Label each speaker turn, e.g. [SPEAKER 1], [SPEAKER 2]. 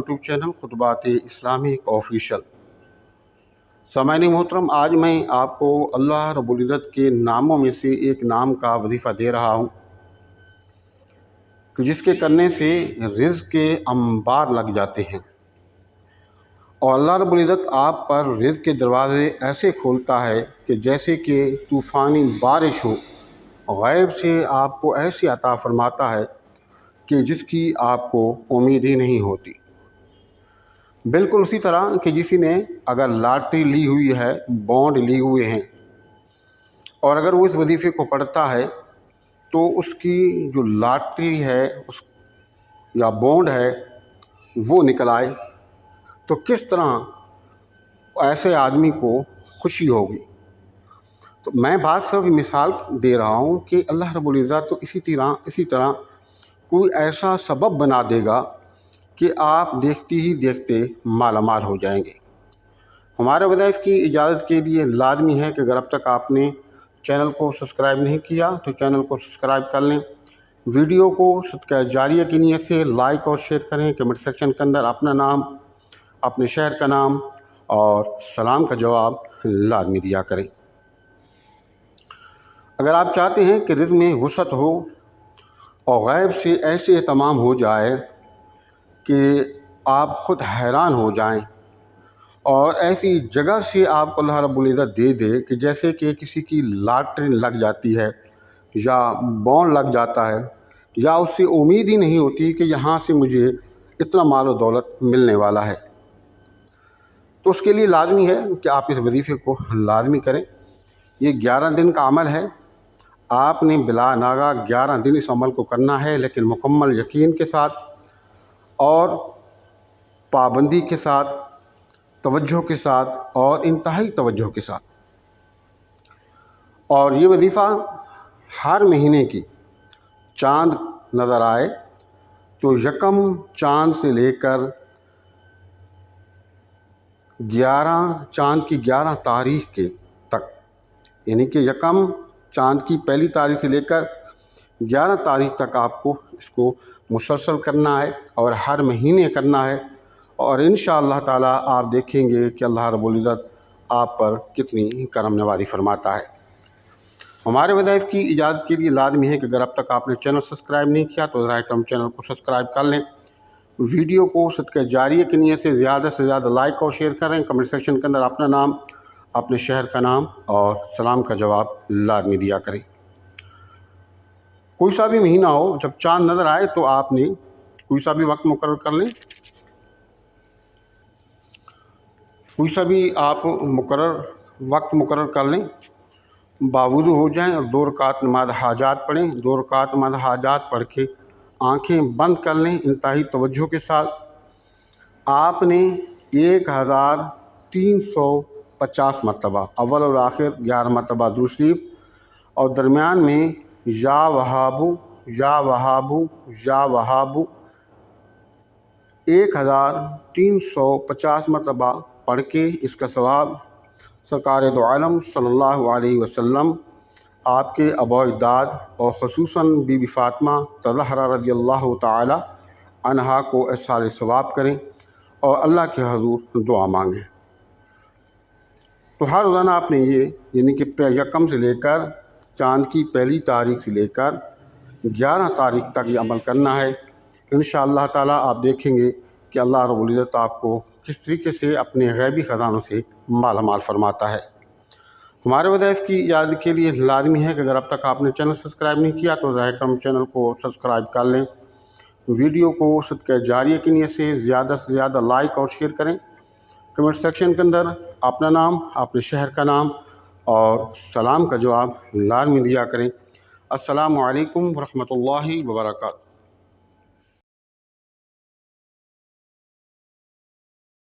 [SPEAKER 1] YouTube channel خطبات Islamic official. سامعین محترم، آج میں آپ کو اللہ رب العزت کے ناموں میں سے ایک نام کا وظیفہ دے رہا ہوں کہ جس کے کرنے سے رزق کے انبار لگ جاتے ہیں، اور اللہ رب العزت آپ پر رزق کے دروازے ایسے کھولتا ہے کہ جیسے کہ طوفانی بارش ہو، غیب سے آپ کو ایسی عطا فرماتا ہے کہ جس کی آپ کو امید ہی نہیں ہوتی۔ بالکل اسی طرح کہ کسی نے اگر لاٹری لی ہوئی ہے، بانڈ لی ہوئے ہیں، اور اگر وہ اس وظیفے کو پڑھتا ہے تو اس کی جو لاٹری ہے یا بانڈ ہے وہ نکل آئے تو کس طرح ایسے آدمی کو خوشی ہوگی۔ تو میں بات صرف مثال دے رہا ہوں کہ اللہ رب العزت تو اسی طرح کوئی ایسا سبب بنا دے گا کہ آپ دیکھتے ہی دیکھتے مالا مال ہو جائیں گے۔ ہمارے وظائف کی اجازت کے لیے لازمی ہے کہ اگر اب تک آپ نے چینل کو سبسکرائب نہیں کیا تو چینل کو سبسکرائب کر لیں، ویڈیو کو صدقہ جاریہ کی نیت سے لائک اور شیئر کریں، کمنٹ سیکشن کے اندر اپنا نام، اپنے شہر کا نام اور سلام کا جواب لازمی دیا کریں۔ اگر آپ چاہتے ہیں کہ رزق میں وسعت ہو اور غیب سے ایسے اہتمام ہو جائے کہ آپ خود حیران ہو جائیں، اور ایسی جگہ سے آپ کو اللہ رب العزت دے دے کہ جیسے کہ کسی کی لاٹری لگ جاتی ہے یا بانڈ لگ جاتا ہے، یا اس سے امید ہی نہیں ہوتی کہ یہاں سے مجھے اتنا مال و دولت ملنے والا ہے، تو اس کے لیے لازمی ہے کہ آپ اس وظیفے کو لازمی کریں۔ یہ 11 دن کا عمل ہے، آپ نے بلا ناغہ 11 دن اس عمل کو کرنا ہے، لیکن مکمل یقین کے ساتھ اور پابندی کے ساتھ، توجہ کے ساتھ اور انتہائی توجہ کے ساتھ۔ اور یہ وظیفہ ہر مہینے کی چاند نظر آئے تو یکم چاند سے لے کر 11 تاریخ کے تک، یعنی کہ یکم چاند کی پہلی تاریخ سے لے کر 11 تاریخ تک آپ کو اس کو مسلسل کرنا ہے اور ہر مہینے کرنا ہے، اور انشاءاللہ تعالی آپ دیکھیں گے کہ اللہ رب العزت آپ پر کتنی کرم نوازی فرماتا ہے۔ ہمارے وظائف کی اجازت کے لیے لازمی ہے کہ اگر اب تک آپ نے چینل سبسکرائب نہیں کیا تو براہ کرم چینل کو سبسکرائب کر لیں، ویڈیو کو صدقہ جاریہ کی نیت سے زیادہ لائک اور شیئر کریں، کمنٹ سیکشن کے اندر اپنا نام، اپنے شہر کا نام اور سلام کا جواب لازمی دیا کریں۔ کوئی سا بھی مہینہ ہو، جب چاند نظر آئے تو آپ نے کوئی سا بھی وقت مقرر کر لیں، کوئی سا بھی آپ وقت مقرر کر لیں، باوضو ہو جائیں اور 2 رکعت نماز حاجات پڑھیں۔ 2 رکعت نماز حاجات پڑھ کے آنکھیں بند کر لیں انتہائی توجہ کے ساتھ۔ آپ نے 1350 مرتبہ اول اور آخر 11 مرتبہ درود شریف، اور درمیان میں یا وہابو یا وہابو یا وہابو 1350 مرتبہ پڑھ کے اس کا ثواب سرکار دو عالم صلی اللہ علیہ وسلم، آپ کے آباء و اجداد اور خصوصاً بی بی فاطمہ الزہرا رضی اللہ تعالی عنہا کو احصال ثواب کریں اور اللہ کے حضور دعا مانگیں۔ تو ہر روزانہ آپ نے یہ یعنی کہ یکم سے لے کر چاند کی پہلی تاریخ سے لے کر 11 تاریخ تک یہ عمل کرنا ہے۔ انشاءاللہ تعالی آپ دیکھیں گے کہ اللہ رب العزت آپ کو کس طریقے سے اپنے غیبی خزانوں سے مالا مال فرماتا ہے۔ ہمارے وظائف کی اجازت کے لیے لازمی ہے کہ اگر اب تک آپ نے چینل سبسکرائب نہیں کیا تو براہ کرم چینل کو سبسکرائب کر لیں، ویڈیو کو صدقہ جاریہ کی نیت سے زیادہ لائک اور شیئر کریں، کمنٹ سیکشن کے اندر اپنا نام، اپنے شہر کا نام اور سلام کا جواب لازمی دیا کریں۔ السلام علیکم ورحمۃ اللہ وبرکاتہ۔